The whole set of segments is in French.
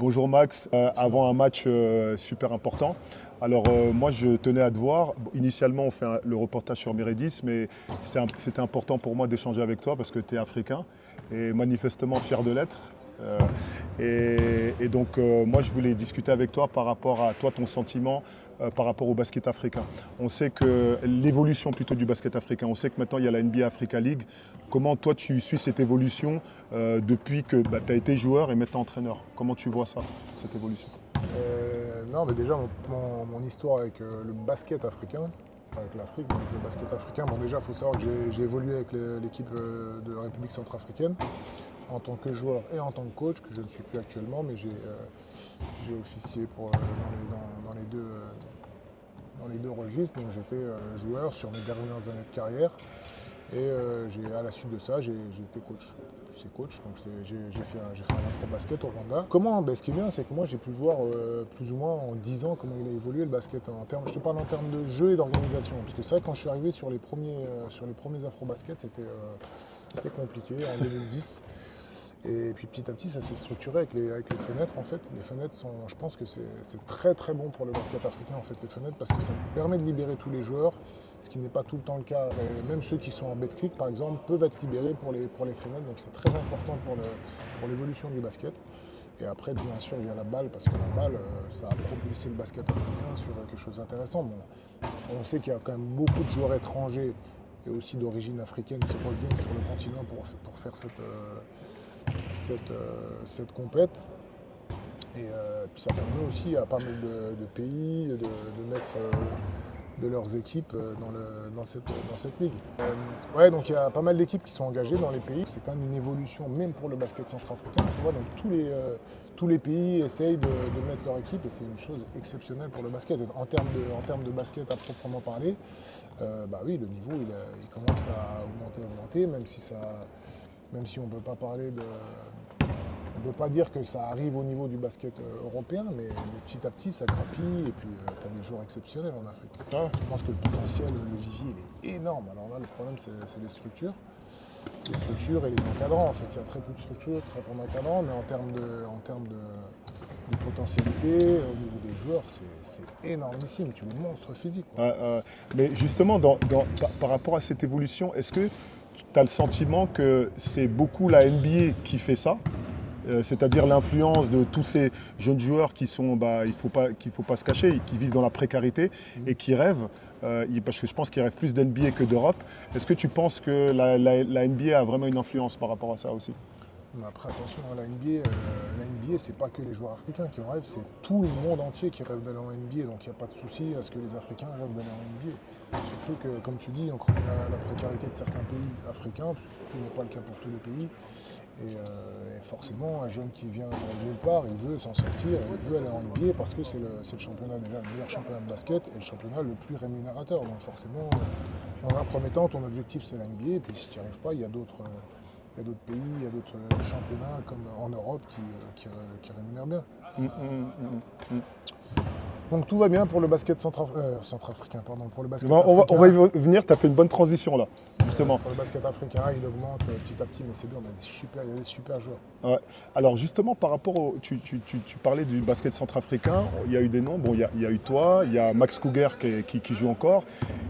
Bonjour Max, avant un match super important. Alors moi je tenais à te voir. Initialement on fait le reportage sur Meredith, mais c'était important pour moi d'échanger avec toi parce que tu es africain et manifestement fier de l'être. Euh, et donc moi je voulais discuter avec toi par rapport à toi, ton sentiment par rapport au basket africain. On sait que l'évolution plutôt du basket africain, on sait que maintenant il y a la NBA Africa League. Comment toi tu suis cette évolution depuis que tu as été joueur et maintenant entraîneur? Comment tu vois ça, cette évolution? Non, mais déjà, mon histoire avec le basket africain, avec l'Afrique, avec le basket africain, bon, déjà, il faut savoir que j'ai évolué avec l'équipe de la République centrafricaine en tant que joueur et en tant que coach, que je ne suis plus actuellement, mais j'ai officié dans les deux registres. Donc, j'étais joueur sur mes dernières années de carrière et à la suite de ça, j'ai été coach. C'est coach, donc j'ai fait un afro-basket au Rwanda. Comment? Ce qui est bien, c'est que moi j'ai pu voir plus ou moins en 10 ans comment il a évolué le basket. Je te parle en termes de jeu et d'organisation. Parce que c'est vrai, quand je suis arrivé sur les premiers afro-basket, c'était compliqué en 2010. Et puis petit à petit, ça s'est structuré avec les fenêtres en fait. Les fenêtres je pense que c'est très très bon pour le basket africain en fait, les fenêtres, parce que ça permet de libérer tous les joueurs, ce qui n'est pas tout le temps le cas. Et même ceux qui sont en Betclic par exemple peuvent être libérés pour les fenêtres, donc c'est très important pour l'évolution du basket. Et après, bien sûr, il y a la balle, parce que la balle, ça a propulsé le basket africain sur quelque chose d'intéressant. Bon, on sait qu'il y a quand même beaucoup de joueurs étrangers et aussi d'origine africaine qui reviennent sur le continent pour faire cette compète. Et puis ça permet aussi à pas mal de pays de mettre de leurs équipes dans cette ligue. Ouais, donc il y a pas mal d'équipes qui sont engagées dans les pays. C'est quand même une évolution, même pour le basket centrafricain. Tu vois, donc tous les pays essayent de mettre leur équipe et c'est une chose exceptionnelle pour le basket. En termes de basket à proprement parler, oui, le niveau il commence à augmenter, même si on ne peut pas parler de. On ne peut pas dire que ça arrive au niveau du basket européen, mais petit à petit ça grappille et puis tu as des joueurs exceptionnels en Afrique. Ah, Je pense que le potentiel, le vivier, il est énorme. Alors là, le problème, c'est les structures. Les structures et les encadrants. En fait, il y a très peu de structures, très peu d'encadrants, mais en termes de potentialité, au niveau des joueurs, c'est énormissime. Tu es des monstres physiques, quoi. mais justement, par rapport à cette évolution, est-ce que tu as le sentiment que c'est beaucoup la NBA qui fait ça? C'est-à-dire l'influence de tous ces jeunes joueurs qui sont, qu'il ne faut pas se cacher, qui vivent dans la précarité et qui rêvent, parce que je pense qu'ils rêvent plus d'NBA que d'Europe. Est-ce que tu penses que la NBA a vraiment une influence par rapport à ça aussi? Mais après, attention, la NBA, c'est pas que les joueurs africains qui en rêvent, c'est tout le monde entier qui rêve d'aller en NBA. Donc il n'y a pas de souci à ce que les Africains rêvent d'aller en NBA. Surtout que, comme tu dis, on connaît la précarité de certains pays africains, ce qui n'est pas le cas pour tous les pays. Et forcément, un jeune qui vient de nulle part, il veut s'en sortir, il veut aller en NBA parce que c'est le championnat, déjà le meilleur championnat de basket et le championnat le plus rémunérateur. Donc forcément, dans un premier temps, ton objectif c'est la NBA, et puis si tu n'y arrives pas, il y a d'autres pays, il y a d'autres championnats comme en Europe qui rémunèrent bien. Donc tout va bien pour le basket centrafricain, pardon, pour le basket africain. On va y venir, tu as fait une bonne transition là, justement. Pour le basket africain, il augmente petit à petit, mais c'est bien, il y a des super joueurs. Ouais. Alors justement, par rapport tu parlais du basket centrafricain, il y a eu des noms, bon, il y a eu toi, il y a Max Cougar qui joue encore,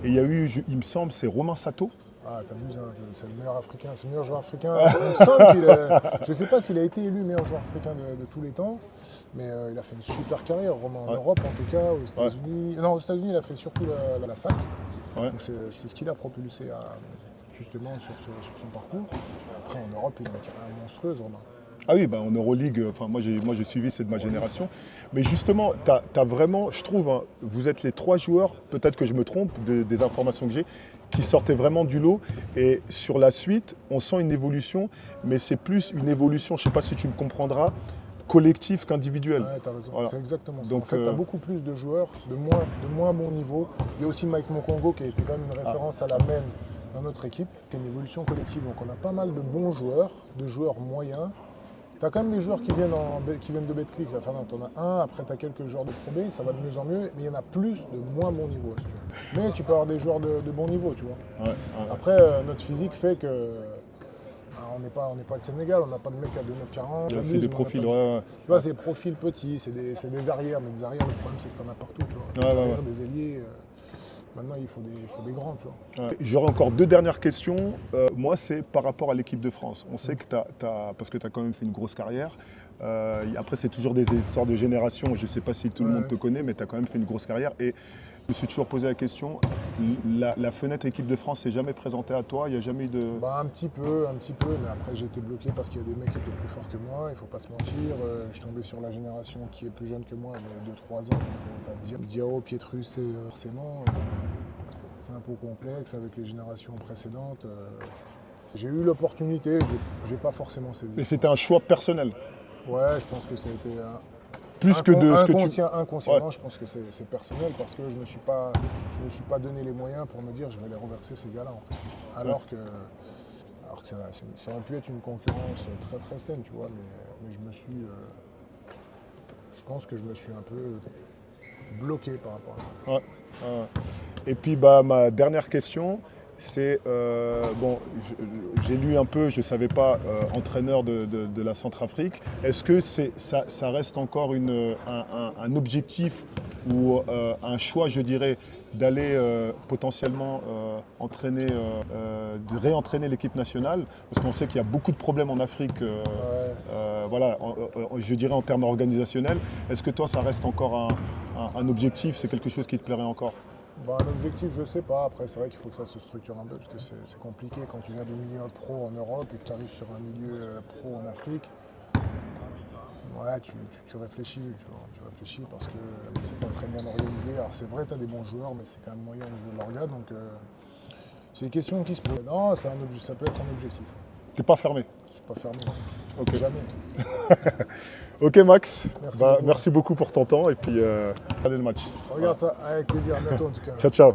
et il y a eu, il me semble, c'est Romain Sato. Ah, t'abuses, hein, c'est le meilleur africain, c'est le meilleur joueur africain. Il me semble je ne sais pas s'il a été élu meilleur joueur africain de tous les temps, mais il a fait une super carrière, Romain, en Europe en tout cas, aux États-Unis. Non, aux États-Unis, il a fait surtout la fac. Ouais. Donc c'est ce qui l'a propulsé justement sur son parcours. Après, en Europe, il est une carrière monstrueuse, Romain. Ah oui, en Euroleague, moi j'ai suivi, c'est de ma génération. Mais justement, t'as vraiment, je trouve, hein, vous êtes les 3 joueurs, peut-être que je me trompe des informations que j'ai, qui sortaient vraiment du lot. Et sur la suite, on sent une évolution, mais c'est plus une évolution, je ne sais pas si tu me comprendras, collective qu'individuelle. Ouais, t'as raison, voilà. C'est exactement ça. Donc, en fait, t'as beaucoup plus de joueurs de moins bon niveau. Il y a aussi Mike Mokongo qui a été quand même une référence à la main dans notre équipe. C'est une évolution collective, donc on a pas mal de bons joueurs, de joueurs moyens. Tu as quand même des joueurs qui viennent de Betclic, enfin non, tu en as un, après tu as quelques joueurs de Pro B, ça va de mieux en mieux, mais il y en a plus de moins bon niveau, si tu veux. Mais tu peux avoir des joueurs de bon niveau, tu vois. Après, notre physique fait que n'est pas le Sénégal, on n'a pas de mecs à 2,40 m. C'est des profils, ouais. Tu vois, c'est des profils petits, c'est des arrières, mais des arrières, le problème c'est que tu en as partout, tu vois. Des arrières, des ailiers. Maintenant, il faut des grands, tu vois. Ouais. J'aurais encore 2 dernières questions. Moi, c'est par rapport à l'équipe de France. On sait que parce que tu as quand même fait une grosse carrière. Après, c'est toujours des histoires de génération. Je ne sais pas si tout le monde te connaît, mais tu as quand même fait une grosse carrière. Et je me suis toujours posé la question, la fenêtre équipe de France s'est jamais présentée à toi? Il n'y a jamais eu de... Un petit peu, mais après j'ai été bloqué parce qu'il y a des mecs qui étaient plus forts que moi, il ne faut pas se mentir. Je suis tombé sur la génération qui est plus jeune que moi, de 2-3 ans. Diao, Pietrus et forcément, c'est un peu complexe avec les générations précédentes. J'ai eu l'opportunité, je n'ai pas forcément saisi. Et c'était un choix personnel? Ouais, je pense que ça a été plus que de ce que tu... Inconsciemment, je pense que c'est personnel parce que je ne me suis pas donné les moyens pour me dire je vais les reverser ces gars-là. En fait. Alors que ça aurait pu être une concurrence très très saine, tu vois, mais je pense que je me suis un peu bloqué par rapport à ça. Ouais. Et puis ma dernière question, c'est, j'ai lu un peu, je ne savais pas, entraîneur de la Centrafrique. Est-ce que ça reste encore un objectif ou un choix, je dirais, d'aller potentiellement de réentraîner l'équipe nationale? Parce qu'on sait qu'il y a beaucoup de problèmes en Afrique, je dirais en termes organisationnels. Est-ce que toi, ça reste encore un objectif? C'est quelque chose qui te plairait encore? L'objectif, je ne sais pas. Après, c'est vrai qu'il faut que ça se structure un peu parce que c'est compliqué quand tu viens du milieu pro en Europe et que tu arrives sur un milieu pro en Afrique. Ouais, tu réfléchis, tu réfléchis parce que c'est pas très bien organisé. Alors c'est vrai, tu as des bons joueurs, mais c'est quand même moyen au niveau de l'orga. Donc c'est une question qui se pose. Non, ça peut être un objectif. T'es pas fermé? Je suis pas fermé. Okay. Jamais. Ok Max, merci beaucoup pour ton temps et puis regardez le match. Regarde ça, avec plaisir, à bientôt en tout cas. Ciao. Ciao.